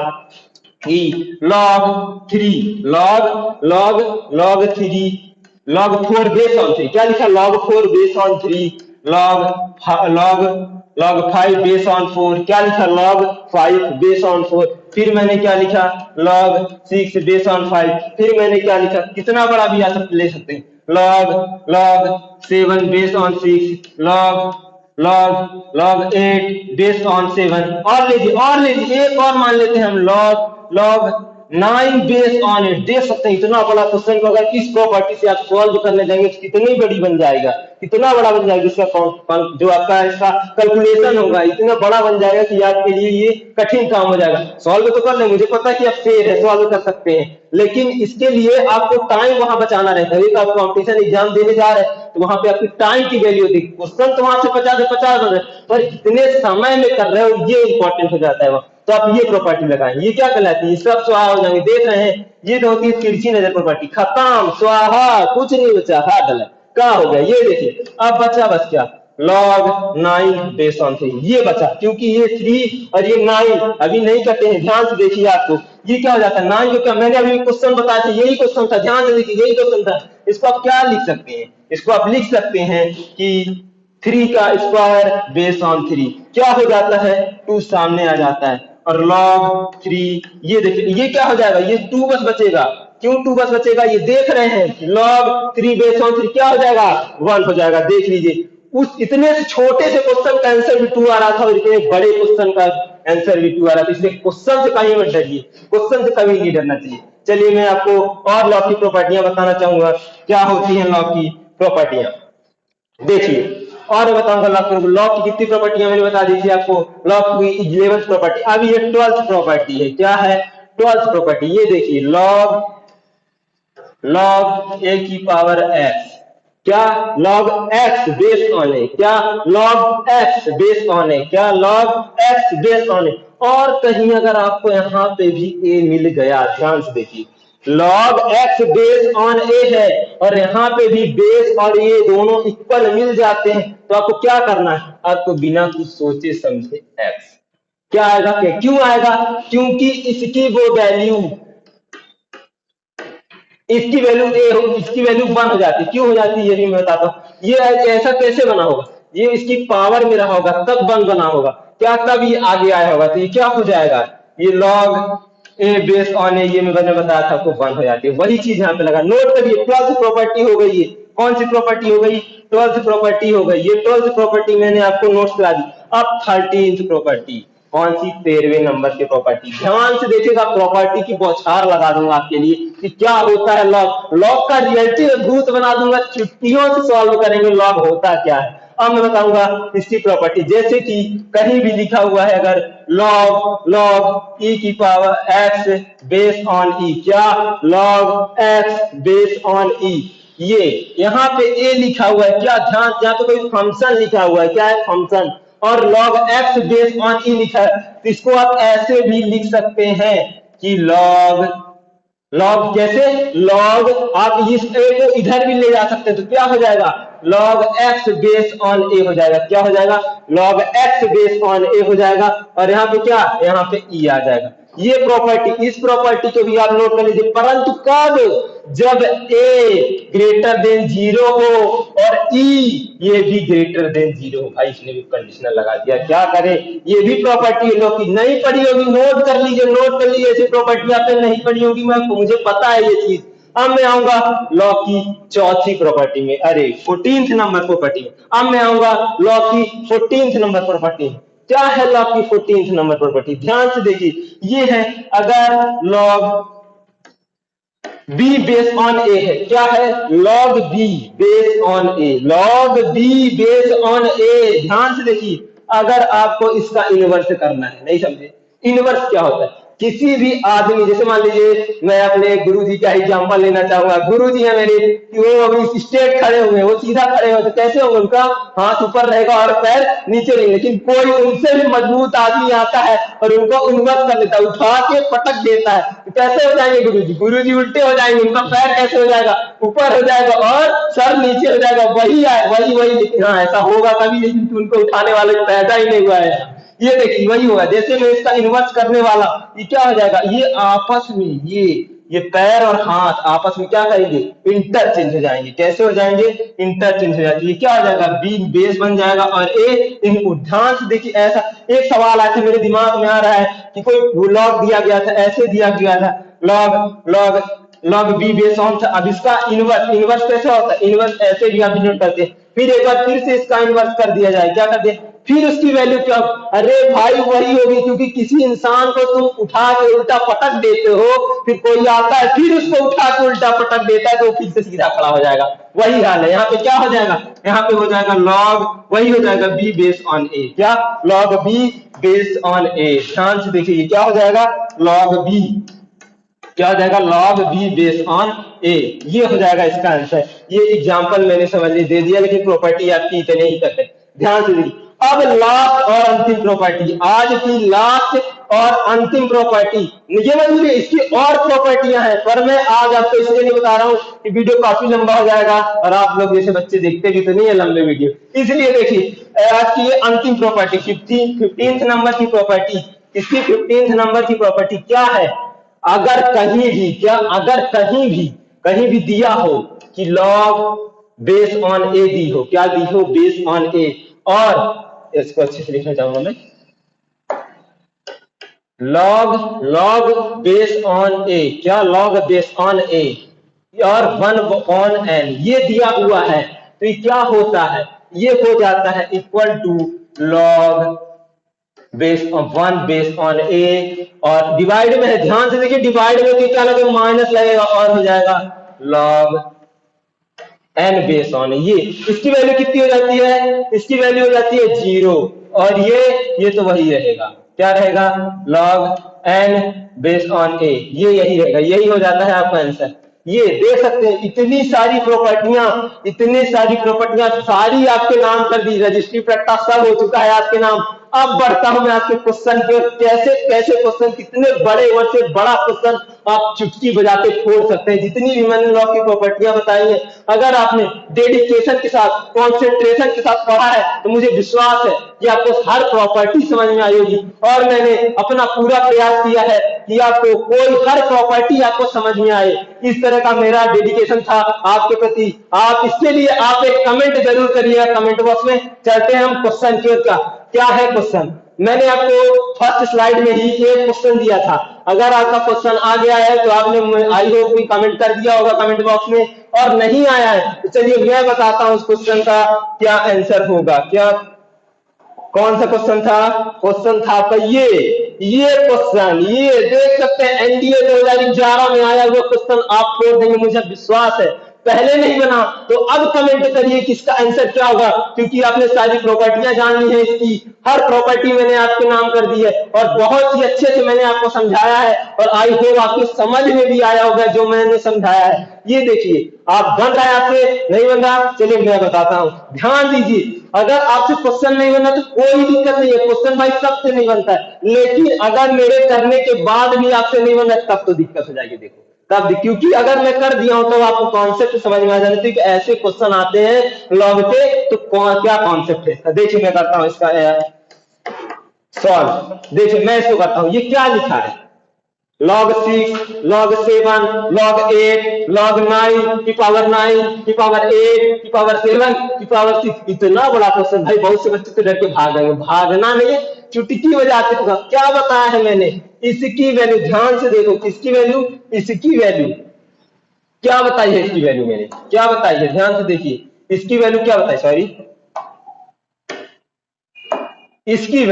कि log 3 log 3 log 4 base on 3, क्या लिखा log 4 base on 3 log log 5 base on 4, क्या लिखा log 5 बेस ऑन 4। फिर मैंने क्या लिखा log 6 बेस ऑन 5। फिर मैंने क्या लिखा, कितना बड़ा भी ले सकते हैं, log 7 base on 6 log 8 based on 7। और लीजिए एक और मान लेते हैं हम, log 9 बेस्ड ऑन 8। देख सकते हैं इतना बड़ा क्वेश्चन को अगर इस प्रॉपर्टी से आप सॉल्व करने जाएंगे तो कितनी बड़ी बन जाएगा, कितना बड़ा बन जाएगा इसका जो आपका इसका कैलकुलेशन होगा, इतना बड़ा बन जाएगा कि आपके लिए ये कठिन काम हो जाएगा। सॉल्व तो कर लेंगे, मुझे पता है कि आप फेर है, सॉल्व कर सकते हैं, लेकिन इसके लिए आपको टाइम वहां बचाना रहता है। एक आप कॉम्पिटिशन एग्जाम देने जा रहे हैं तो वहां पे आपकी टाइम की वैल्यू होती है। क्वेश्चन तो वहां से 50 से 50 बन रहे हैं, पर कितने समय में कर रहे हो ये इंपॉर्टेंट हो जाता है वहां। तो आप ये प्रॉपर्टी लगाएं, ये क्या कहलाती है, सब स्वाहा हो जाएंगे। देख रहे हैं ये तो होती है तिरछी नजर प्रॉपर्टी, खत्म, स्वाहा, कुछ नहीं बचा, हाथ डला, क्या हो गया ये देखिए। अब बचा बस क्या, log 9 बेस ऑन 3, ये बचा, क्योंकि ये 3 और ये 9 अभी नहीं करते हैं। ध्यान से देखिए आपको ये क्या हो जाता है, 9 को क्या, मैंने अभी क्वेश्चन बताया था, यही क्वेश्चन था, ध्यान से देखिए यही क्वेश्चन था। इसको आप क्या लिख सकते हैं, इसको आप लिख सकते हैं कि 3 का स्क्वायर बेस ऑन 3, क्या हो जाता है 2 सामने आ जाता है, और log 3 ये देखिए ये क्या हो जाएगा, ये 2 बस बचेगा। क्यों 2 बस बचेगा, ये देख रहे हैं log 3 बेस ऑन 3 क्या हो जाएगा 1 हो जाएगा। देख लीजिए उस इतने से छोटे से क्वेश्चन का आंसर भी 2 आ रहा था और इतने बड़े क्वेश्चन का आंसर भी 2 आ रहा था। इसलिए क्वेश्चन से कहीं मत डरिए, क्वेश्चन से कभी नहीं डरना चाहिए। चलिए मैं आपको और लॉ की प्रॉपर्टियां बताना चाहूंगा, क्या होती है लॉ की प्रॉपर्टियां। देखिए और बताऊंगा लॉ की कितनी प्रॉपर्टियां मैंने बता दी थी आपको, लॉ की 11th प्रॉपर्टी। अब ये 12th प्रॉपर्टी है, क्या है 12th प्रॉपर्टी, ये देखिए log a की पावर x, क्या log x बेस्ड ऑन है, क्या log x बेस्ड ऑन है, क्या log x बेस्ड ऑन है। और कहीं अगर आपको यहाँ पे भी a मिल गया, ध्यान से देखिए log x based on a है और यहाँ पे भी बेस और ये दोनों इक्वल मिल जाते हैं, तो आपको क्या करना है, आपको बिना कुछ सोचे समझे x क्या आएगा, क्यों आएगा, क्योंकि इसकी वो वैल्यू, इसकी वैल्यू ए हो, इसकी वैल्यू 1 हो जाती है। क्यों हो जाती है ये भी मैं बताता हूँ। ये ऐसा कैसे बना होगा, ये इसकी पावर में रहा होगा तब 1 बना होगा, क्या तब ये आगे आया होगा, तो ये क्या हो जाएगा, ये log ए बेस ऑन ए, ये मैंने बताया था आपको 1 हो जाती है। वही चीज यहाँ पे लगा, नोट करिए 12th प्रॉपर्टी हो गई है। कौन सी प्रॉपर्टी हो गई, 12th प्रॉपर्टी हो गई। ये 12th प्रॉपर्टी मैंने आपको नोट्स करा दी। अब 13th प्रॉपर्टी, कौन सी 13वें नंबर की प्रॉपर्टी, ध्यान से देखिएगा, प्रॉपर्टी की बौछार लगा दूंगा आपके लिए कि क्या होता है लॉग, लॉग का रियलिटी भूत बना दूंगा, चुटकियों से सॉल्व करेंगे लॉग होता क्या है। अब मैं बताऊंगा इसकी प्रॉपर्टी, जैसे कि कहीं भी लिखा हुआ है अगर log e की power x base on e, क्या log x base on e, ये यहाँ पे a लिखा हुआ है, क्या ध्यान, यहाँ पे कोई फंक्शन लिखा हुआ है, क्या है फंक्शन, और log x base on e लिखा है, तो इसको आप ऐसे भी लिख सकते हैं कि log कैसे, log आप इस a को इधर भी ले जा सकते हैं, तो क्या हो जाएगा log x base on a हो जाएगा, क्या हो जाएगा log x base on a हो जाएगा, और यहाँ पे क्या, यहाँ पे e आ जाएगा। ये प्रॉपर्टी, इस प्रॉपर्टी को भी आप नोट कर लीजिए, परंतु कब, जब a ग्रेटर देन 0 हो और e ये भी ग्रेटर देन 0 हो। भाई इसने भी कंडीशनल लगा दिया, क्या करे, ये भी प्रॉपर्टी है लोग की नहीं पढ़ी होगी, नोट कर लीजिए, नोट कर लीजिए, ऐसी प्रॉपर्टी आपने नहीं पढ़ी होगी, मैं मुझे पता है ये चीज। अब मैं आऊंगा लॉ की चौथी प्रॉपर्टी में, अरे 14th नंबर प्रॉपर्टी में। अब मैं आऊंगा लॉ की 14th नंबर प्रॉपर्टी में। क्या है लॉ की 14th नंबर प्रॉपर्टी, ध्यान से देखिए, ये है अगर log b base on a है, क्या है log b base on a, log b base on a, ध्यान से देखिए, अगर आपको इसका इनवर्स करना है, नहीं समझे, इनवर्स क्या होता है, किसी भी आदमी, जैसे मान लीजिए मैं अपने गुरुजी का एग्जांपल लेना चाहूंगा, गुरुजी है मेरे कि वो अभी स्ट्रेट खड़े हुए हैं, वो सीधा खड़े हुए, तो कैसे होंगे, उनका हाथ ऊपर रहेगा और पैर नीचे रहेंगे। लेकिन कोई उनसे भी मजबूत आदमी आता है और उनको उन्नत कर लेता है, उठा के पटक देता है, तो कैसे हो जाएंगे गुरुजी? गुरुजी उल्टे हो जाएंगे, उनका पैर कैसे हो जाएगा? ऊपर हो जाएगा और सर नीचे हो जाएगा। वही है, वही लेकिन हाँ ऐसा होगा कभी, लेकिन उनको उठाने वाले पैदा ही नहीं हुआ है। ये देखिए वही होगा, जैसे मैं इसका इन्वर्स करने वाला, ये क्या हो जाएगा, ये आपस में ये पैर और हाथ आपस में क्या करेंगे, इंटरचेंज हो जाएंगे। कैसे हो जाएंगे? इंटरचेंज हो जाएंगे। ये क्या हो जाएगा, बी बेस बन जाएगा और ए इनपुट। ध्यान से देखिए, ऐसा एक सवाल आया था मेरे दिमाग में आ रहा है कि कोई लॉग दिया गया था, ऐसे दिया गया था, log log log b base on था। अब इसका इनवर्स, इनवर्स कैसे होता है, इनवर्स ऐसे भी आप डिनोट करते हैं। फिर एक बार फिर से इसका इनवर्स कर दिया जाए, क्या कर दिया, फिर उसकी वैल्यू क्या? अरे भाई वही होगी, क्योंकि किसी इंसान को तुम उठा के उल्टा पटक देते हो, फिर कोई आता है फिर उसको उठा के उल्टा पटक देता है, तो फिर से सीधा खड़ा हो जाएगा। वही हाल है यहाँ पे, क्या हो जाएगा, यहाँ पे हो जाएगा लॉग, वही हो जाएगा बी बेस ऑन ए। क्या? लॉग बी बेस ऑन ए। ध्यान से देखिए क्या हो जाएगा, लॉग बी, क्या हो जाएगा, लॉग बी बेस ऑन ए। ये हो जाएगा इसका आंसर। ये एग्जांपल मैंने समझ ली दे दिया, लेकिन प्रॉपर्टी आपकी इतने ही तक है। ध्यान से देखिए, अब लास्ट और अंतिम प्रॉपर्टी, आज की लास्ट और अंतिम प्रॉपर्टी, ये मतलब इसकी और प्रॉपर्टियां हैं, पर मैं आज आपको इसलिए नहीं बता रहा हूं कि वीडियो काफी लंबा हो जाएगा और आप लोग जैसे बच्चे देखते भी तो नहीं है लंबे वीडियो, इसलिए देखिए आज की ये अंतिम प्रॉपर्टी 15th नंबर की प्रॉपर्टी। इसकी 15th नंबर की प्रॉपर्टी क्या है, अगर कहीं भी, क्या अगर कहीं भी दिया हो कि लॉग बेस ऑन ए दी हो, क्या दी हो, बेस ऑन ए, और इसको अच्छे से लिखना चाहूंगा मैं, लॉग बेस ऑन ए, क्या लॉग बेस ऑन ए और 1/n ये दिया हुआ है, तो ये क्या होता है, ये हो जाता है equal to log base on 1 base on a, और डिवाइड में है, ध्यान से देखिए डिवाइड में तो क्या लगेगा, माइनस लगेगा और हो जाएगा लॉग n बेस ऑन ए। ये इसकी वैल्यू कितनी हो जाती है, इसकी वैल्यू हो जाती है 0, और ये तो वही रहेगा, क्या रहेगा, लॉग n बेस ऑन ए, ये यही रहेगा, यही हो जाता है आपका आंसर। ये देख सकते हैं इतनी सारी प्रॉपर्टियां सारी आपके नाम कर दी, रजिस्ट्री प्रट्टा सब हो चुका है आपके नाम। अब बढ़ता हूं मैं आपके क्वेश्चन के, कैसे कैसे क्वेश्चन, कितने बड़े और से बड़ा क्वेश्चन आप चुटकी बजा के छोड़ सकते हैं। जितनी भी मैंने लॉ की प्रॉपर्टियां बताई हैं, अगर आपने डेडिकेशन के साथ, कॉन्सेंट्रेशन के साथ पढ़ा है, तो मुझे विश्वास है कि आपको हर प्रॉपर्टी समझ में आई होगी। और मैंने अपना पूरा प्रयास किया है कि आपको कोई हर प्रॉपर्टी आपको समझ में आए, इस तरह का मेरा डेडिकेशन था आपके प्रति। आप इसके लिए आप एक कमेंट जरूर करिएगा कमेंट बॉक्स में। चलते हैं हम क्वेश्चन की ओर। क्या है क्वेश्चन, मैंने आपको फर्स्ट स्लाइड में ही एक क्वेश्चन दिया था। अगर आपका क्वेश्चन आ गया है तो आपने आई होप कि कमेंट कर दिया होगा कमेंट बॉक्स में, और नहीं आया है तो चलिए मैं बताता हूं उस क्वेश्चन का क्या आंसर होगा। क्या, कौन सा क्वेश्चन था, क्वेश्चन था आपका ये क्वेश्चन, ये देख सकते हैं एनडीए 2011 में आया हुआ क्वेश्चन आप छोड़ देंगे, मुझे विश्वास है। पहले नहीं बना तो अब कमेंट करिए कि इसका आंसर क्या होगा, क्योंकि आपने सारी प्रॉपर्टियां जाननी है, इसकी हर प्रॉपर्टी मैंने आपके नाम कर दी है और बहुत ही अच्छे से मैंने आपको समझाया है, और आई होप आपको समझ में भी आया होगा जो मैंने समझाया है। ये देखिए आप बन रहा है, आपसे नहीं बन रहा, चलिए मैं बताता हूं, ध्यान दीजिए। अगर आपसे क्वेश्चन नहीं बना तो कोई दिक्कत नहीं है, क्वेश्चन भाई सबसे नहीं बनता है, लेकिन अगर मेरे करने के बाद भी आपसे नहीं बना तब तो दिक्कत हो जाएगी। देखो तब, क्योंकि अगर मैं कर दिया हूं तो आपको कॉन्सेप्ट समझ में आ जाना चाहिए कि ऐसे क्वेश्चन आते हैं लॉग पे, तो क्या कॉन्सेप्ट है। देखिए मैं करता हूं इसका सॉल्व। देखिए मैं इसको करता हूं, ये क्या लिखा है, log 6, log 7, log 8, log 9 की पावर 9 की पावर 8 की पावर 7 की पावर 6। इतना बड़ा क्वेश्चन भाई, बहुत से बच्चे तो डर के भागेंगे, भागना नहीं, चुटकी बजाते होगा। क्या बताया है मैंने, इसकी वैल्यू, ध्यान से देखो, किसकी वैल्यू, इसकी वैल्यू क्या बताई है, इसकी वैल्यू मैंने क्या बताई है, ध्यान से देखिए इसकी वैल्यू क्या बताई, सॉरी इसकी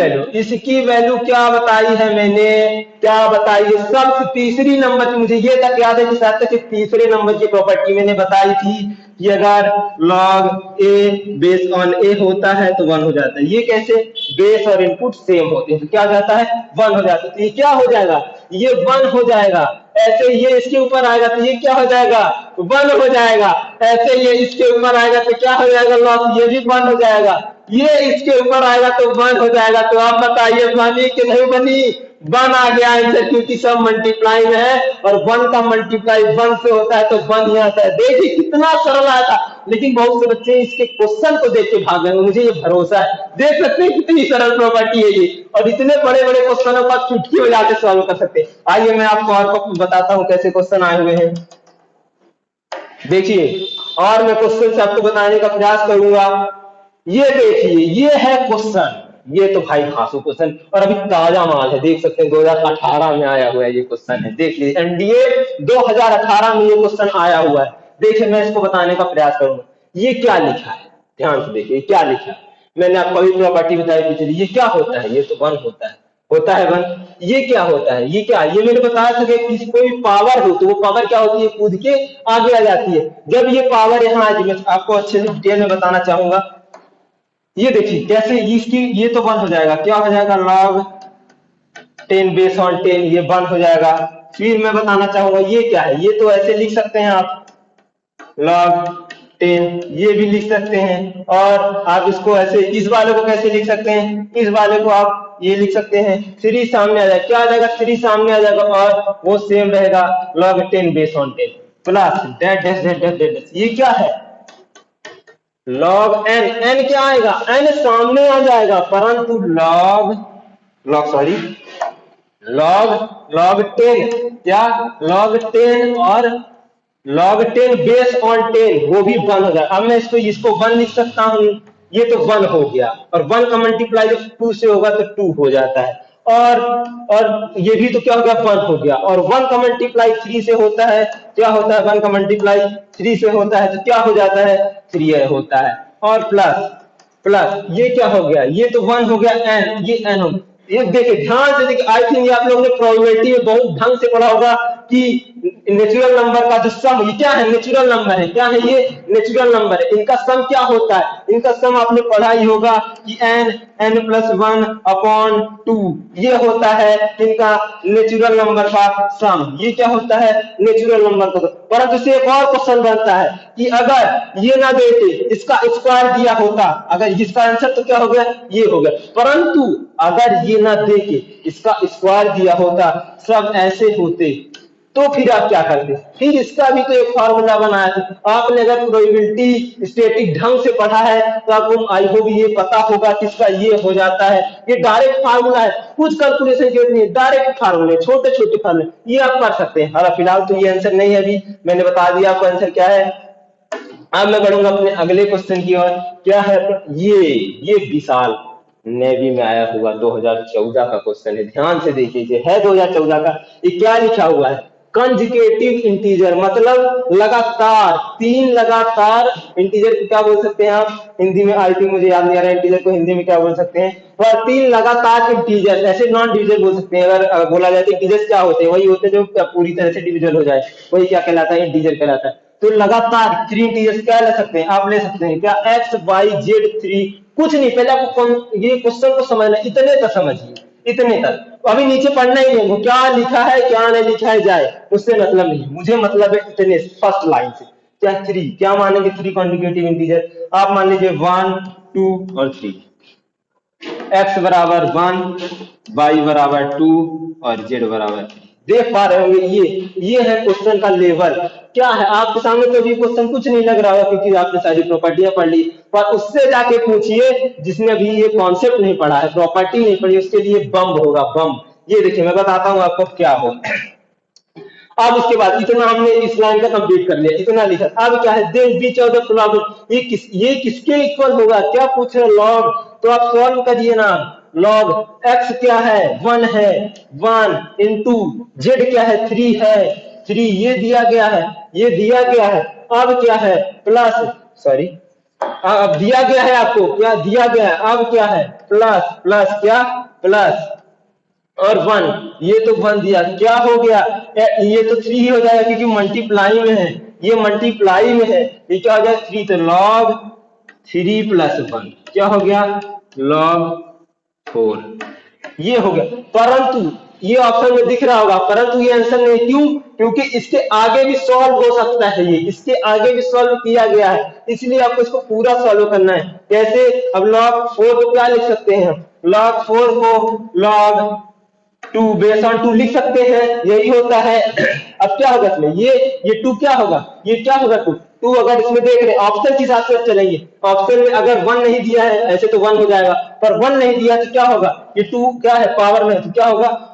वैल्यू क्या बताई है मैंने, क्या बताई है, सबसे तीसरी नंबर की, मुझे ये तक याद है कि सबसे तीसरे नंबर की प्रॉपर्टी मैंने बताई थी कि अगर लॉग ए बेस ऑन ए होता है तो 1 हो जाता है। ये कैसे, बेस और इनपुट सेम होते हैं तो क्या हो जाता है, 1 हो जाता है। तो ये क्या हो जाएगा, ये 1 हो जाएगा। ऐसे ये इसके ऊपर आएगा तो ये क्या हो जाएगा, 1 हो जाएगा। ऐसे ये इसके ऊपर आएगा तो क्या हो जाएगा लॉग, ये भी 1 हो जाएगा। ये इसके ऊपर आएगा तो 1 हो जाएगा। तो आप बताइए बनी कि नहीं बनी, 1 आ गया आंसर, क्योंकि सब मल्टीप्लाई में है और 1 का मल्टीप्लाई 1 से होता है तो 1 ही आता है। देखिए कितना सरल आया था, लेकिन बहुत से बच्चे इसके क्वेश्चन को देख के भाग गए, मुझे ये भरोसा है। देख सकते हैं कितनी सरल प्रॉपर्टी है ये, और इतने बड़े बड़े क्वेश्चनों का चुटकी बजा के सॉल्व कर सकते हैं। आइए मैं आपको और बताता हूँ कैसे क्वेश्चन आए हुए हैं। देखिए, और मैं क्वेश्चन से आपको बताने का प्रयास करूंगा। ये देखिए, ये है क्वेश्चन, ये तो भाई खासू क्वेश्चन और अभी ताजा माल है। देख सकते हैं 2018 में आया हुआ है ये क्वेश्चन है। देखिए एनडीए 2018 में ये क्वेश्चन आया हुआ है। देखिए मैं इसको बताने का प्रयास करूंगा। ये क्या लिखा है, ध्यान से देखिए क्या लिखा है। मैंने आपको अभी प्रॉपर्टी बताई थी, चलिए ये क्या होता है, ये तो 1 होता है 1। ये क्या होता है, ये क्या, ये मैंने बताया था कि किसी कोई पावर हो तो वो पावर क्या होती है, कूद के आगे आ जाती है। जब ये पावर यहाँ आ, मैं आपको अच्छे से डिटेल में बताना चाहूंगा। ये देखिए कैसे इसकी, ये तो 1 हो जाएगा, क्या हो जाएगा log 10 बेस ऑन 10, ये 1 हो जाएगा। फिर मैं बताना चाहूंगा ये क्या है, ये तो ऐसे लिख सकते हैं आप log 10, ये भी लिख सकते हैं। और आप इसको ऐसे, इस वाले को कैसे लिख सकते हैं, इस वाले को आप ये लिख सकते हैं 3 सामने आ जाएगा, क्या आ जाएगा 3 सामने आ जाएगा और वो सेम रहेगा log 10 बेस ऑन 10 प्लस डेट डेट डेट डेट डेट, ये क्या है log n, n क्या आएगा, n सामने आ जाएगा, परंतु log 10 क्या, log 10 और log 10 बेस ऑन 10 वो भी 1 हो जाएगा। अब मैं इसको 1 लिख सकता हूँ, ये तो 1 हो गया, और 1 का मल्टीप्लाई जब 2 से होगा तो 2 हो जाता है। और ये भी तो क्या हो गया, 1 हो गया। और 1 का मल्टीप्लाई 3 से होता है, क्या होता है, 1 का मल्टीप्लाई 3 से होता है तो क्या हो जाता है, 3 होता है। और प्लस प्लस ये क्या हो गया, ये तो 1 हो गया n, ये n हो। ये देखिए ध्यान से देखिए, आई थिंक आप लोगों ने प्रोबेबिलिटी में बहुत ढंग से पढ़ा होगा कि नेचुरल नंबर का जो सम, ये क्या है, नेचुरल नंबर है, क्या है ये, नेचुरल नंबर है। इनका सम क्या होता है, इनका सम आपने पढ़ा ही होगा कि n प्लस 1 अपॉन 2, ये होता है इनका नेचुरल नंबर का सम। ये क्या होता है, नेचुरल नंबर का। परंतु इससे एक और क्वेश्चन बनता है कि अगर ये ना देते, इसका स्क्वायर दिया होता, अगर इसका आंसर तो क्या हो गया, ये हो गया। परंतु अगर ये ना देके इसका स्क्वायर दिया होता, सब ऐसे होते, तो फिर आप क्या करते, फिर इसका भी तो एक फार्मूला बनाया था आपने। अगर प्रोबेबिलिटी स्टैटिक ढंग से पढ़ा है तो आपको आई होप ये पता होगा कि इसका ये हो जाता है। ये डायरेक्ट फार्मूला है, कुछ कैलकुलेशन की जरूरत नहीं, डायरेक्ट फार्मूले, छोटे छोटे फार्मूले, ये आप कर सकते हैं। और फिलहाल तो ये आंसर नहीं है, अभी मैंने बता दिया आपको आंसर क्या है। अब मैं बढ़ूंगा अपने अगले क्वेश्चन की ओर। क्या है, ये विशाल नेवी में आया हुआ 2014 का क्वेश्चन है, ध्यान से देखिए, है 2014 का। ये क्या लिखा हुआ है, कंजुगेटिव इंटीजर, मतलब लगातार, 3 लगातार इंटीजर को क्या बोल सकते हैं आप हिंदी में, आई थिंक मुझे याद नहीं आ रहा है इंटीजर को हिंदी में क्या बोल सकते हैं, पर 3 लगातार इंटीजर, ऐसे नॉन डिविजल बोल सकते हैं। अगर बोला जाए तो इंटीजर्स क्या होते हैं, वही होते हैं जो पूरी तरह से डिविजल हो जाए, वही क्या कहलाता है, इंटीजर कहलाता है। तो लगातार 3 इंटीजर्स क्या ले सकते हैं, आप ले सकते हैं क्या, एक्स वाई जेड 3, कुछ नहीं, पहले आपको ये क्वेश्चन को समझना, इतने तक समझिए, इतने तक। अभी नीचे पढ़ना ही नहीं, वो क्या लिखा है क्या नहीं लिखा है जाए, उससे मतलब नहीं, मुझे मतलब है इतने फर्स्ट लाइन से। क्या 3, क्या मानेंगे 3 कॉन्जुगेटिव इंटीजर, आप मान लीजिए 1 2 और 3, x बराबर 1, y बराबर 2 और z बराबर 3। देख पा रहे होंगे, ये है क्वेश्चन का लेवल। क्या है आपके सामने, तो भी क्वेश्चन कुछ नहीं लग रहा होगा क्योंकि आपने सारी प्रॉपर्टियां पढ़ ली, पर उससे जाके पूछिए जिसने अभी ये कॉन्सेप्ट नहीं पढ़ा है, प्रॉपर्टी नहीं पढ़ी, उसके लिए बम होगा, बम। ये देखिए मैं बताता हूँ आपको क्या हो। अब इसके बाद इतना हमने इस लाइन का कंप्लीट कर लिया, इतना लिखा। अब क्या है, then which of the following, ये किसके इक्वल होगा, क्या पूछ रहे लॉग, तो आप सॉल्व करिए ना। लॉग x क्या है, 1 है, 1 इंटू जेड क्या है, 3 है, 3 ये दिया गया है, ये दिया गया है। अब क्या है, प्लस, सॉरी, अब दिया गया है आपको, क्या दिया गया है, अब क्या है, प्लस प्लस क्या, प्लस और 1, ये तो 1 दिया, क्या हो गया, ये तो 3 ही हो जाएगा क्योंकि मल्टीप्लाई में है, ये मल्टीप्लाई में है, ये क्या हो जाएगा 3, तो log 3 प्लस 1 क्या हो गया, log 4, ये हो गया। परंतु ये ऑप्शन में दिख रहा होगा, परंतु ये आंसर नहीं। क्यों? क्योंकि इसके आगे भी सॉल्व हो सकता है, ये इसके आगे भी सॉल्व किया गया है, इसलिए आपको इसको पूरा सॉल्व करना है। कैसे? अब log 4 को क्या लिख सकते हैं? log 4 को log 2 बेस ऑन 2 लिख सकते हैं, यही होता है। अब क्या होगा इसमें? ये 2 क्या होगा? ये क्या होगा? 2 अगर इसमें देख रहे ऑप्शन के हिसाब से चलेंगे, ऑप्शन में अगर 1 नहीं दिया है, ऐसे तो 1 हो जाएगा, पर 1 नहीं दिया तो क्या होगा? ये 2 क्या है? पावर में, तो क्या होगा?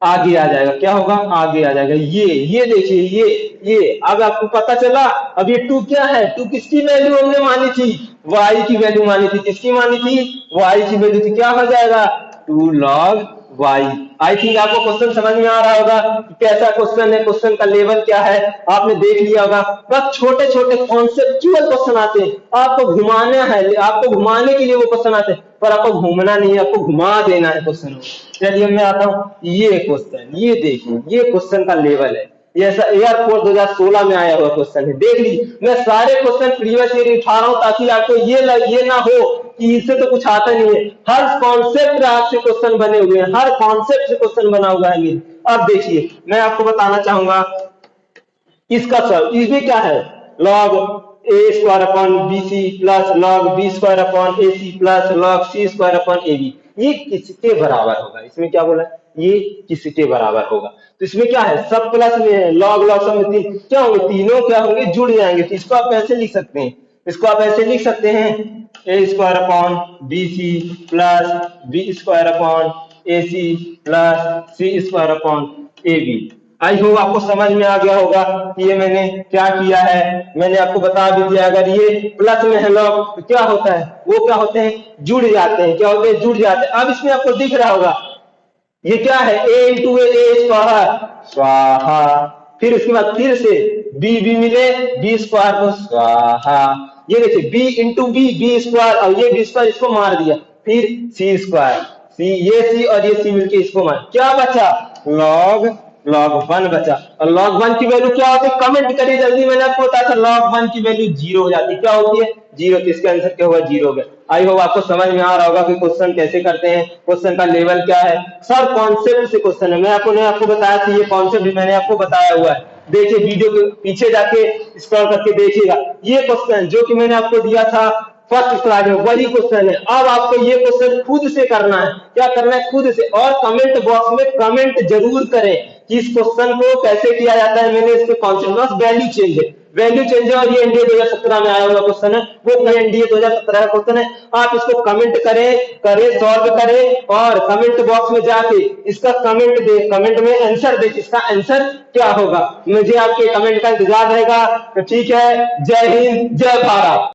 आगे आ जाएगा। क्या होगा? आगे आ जाएगा। ये देखिए, ये अब आपको पता चला। अब ये 2 क्या है? 2 किसकी वैल्यू हमने मानी थी? y की वैल्यू मानी थी। किसकी मानी थी? y की वैल्यू थी। क्या हो जाएगा? 2 log y। आई थिंक आपको क्वेश्चन समझ में आ रहा होगा कि कैसा क्वेश्चन है, क्वेश्चन का लेवल क्या है, आपने देख लिया होगा। बस छोटे छोटे कॉन्सेप्चुअल क्वेश्चन आते हैं, आपको घुमाना है, आपको घुमाने के लिए वो क्वेश्चन आते हैं, पर आपको घूमना नहीं है, आपको घुमा देना है क्वेश्चन को। चलिए मैं आता हूँ, ये क्वेश्चन, ये देखिए, ये क्वेश्चन का लेवल है। ये एयरपोर्ट 2016 में आया हुआ क्वेश्चन है। देख लीजिए, मैं सारे क्वेश्चन प्रीवियस ईयर उठा रहा हूँ ताकि आपको ये ना हो कि इससे तो कुछ आता नहीं है। हर कॉन्सेप्ट से क्वेश्चन बने हुए हैं, हर कॉन्सेप्ट से क्वेश्चन बना हुआ है। अब देखिए, मैं आपको बताना चाहूंगा इसका सॉल्व। इसमें क्या है? log a square upon bc plus log b square upon ac plus log c square upon ab। ये किसके बराबर होगा? इसमें क्या बोला? ये किसके बराबर होगा? तो इसमें क्या है? सब प्लस में है, log log सब में तीन क्या होंगे? तीनों क्या होंगे? जुड़ जाएंगे। तो इसको आप ऐसे लिख सकते हैं, इसको आप ऐसे लिख सकते हैं, a square upon bc plus b square upon ac plus c square upon ab। I hope आपको समझ में आ गया होगा कि ये मैंने क्या किया है। मैंने आपको बता भी दिया, अगर ये प्लस में है log तो क्या होता है? वो क्या होते हैं? जुड़ जाते हैं। क्या होते हैं? जुड़ जाते हैं। अब इसमें आपको दिख रहा होगा ये क्या है? a इंटू ए स्वाहा स्वाहा, फिर उसके बाद फिर से b मिले b स्क्वायर को स्वाहा। ये देखिए b इंटू बी स्क्वायर, और ये b स्क्वायर इसको मार दिया, फिर c स्क्वायर, ये c और ये c मिलके इसको मार, क्या बचा? log 1 बचा। और log 1 की वैल्यू क्या होती है? कमेंट करिए जल्दी। मैंने आपको बताया था log 1 की वैल्यू 0 हो जाती है। क्या होती है? 0। तो इसका आंसर क्या होगा? 0 हो गया। आई होप आपको समझ में आ रहा होगा कि क्वेश्चन कैसे करते हैं, क्वेश्चन का लेवल क्या है। सब कॉन्सेप्ट से क्वेश्चन है। मैं आपको बताया था, ये कॉन्सेप्ट मैंने आपको बताया हुआ है। देखिए, वीडियो के पीछे जाके स्क्रॉल करके देखिएगा। ये क्वेश्चन जो कि मैंने आपको दिया था फर्स्ट स्लाइड में, वही क्वेश्चन है। अब आपको ये क्वेश्चन खुद से करना है। क्या करना है? खुद से। और कमेंट बॉक्स में कमेंट जरूर करें कि इस क्वेश्चन को कैसे किया जाता है। मैंने इसके कॉन्सेप्ट वैल्यू चेंज है, वैल्यू चेंज है, और ये एनडीए 2017 में आया हुआ क्वेश्चन है, वो एनडीए 2017 का क्वेश्चन है। आप इसको कमेंट करें, सॉल्व करें, और कमेंट बॉक्स में जाके इसका कमेंट दे, कमेंट में आंसर दे, इसका आंसर क्या होगा। मुझे आपके कमेंट का इंतजार रहेगा। तो ठीक है, जय हिंद, जय भारत।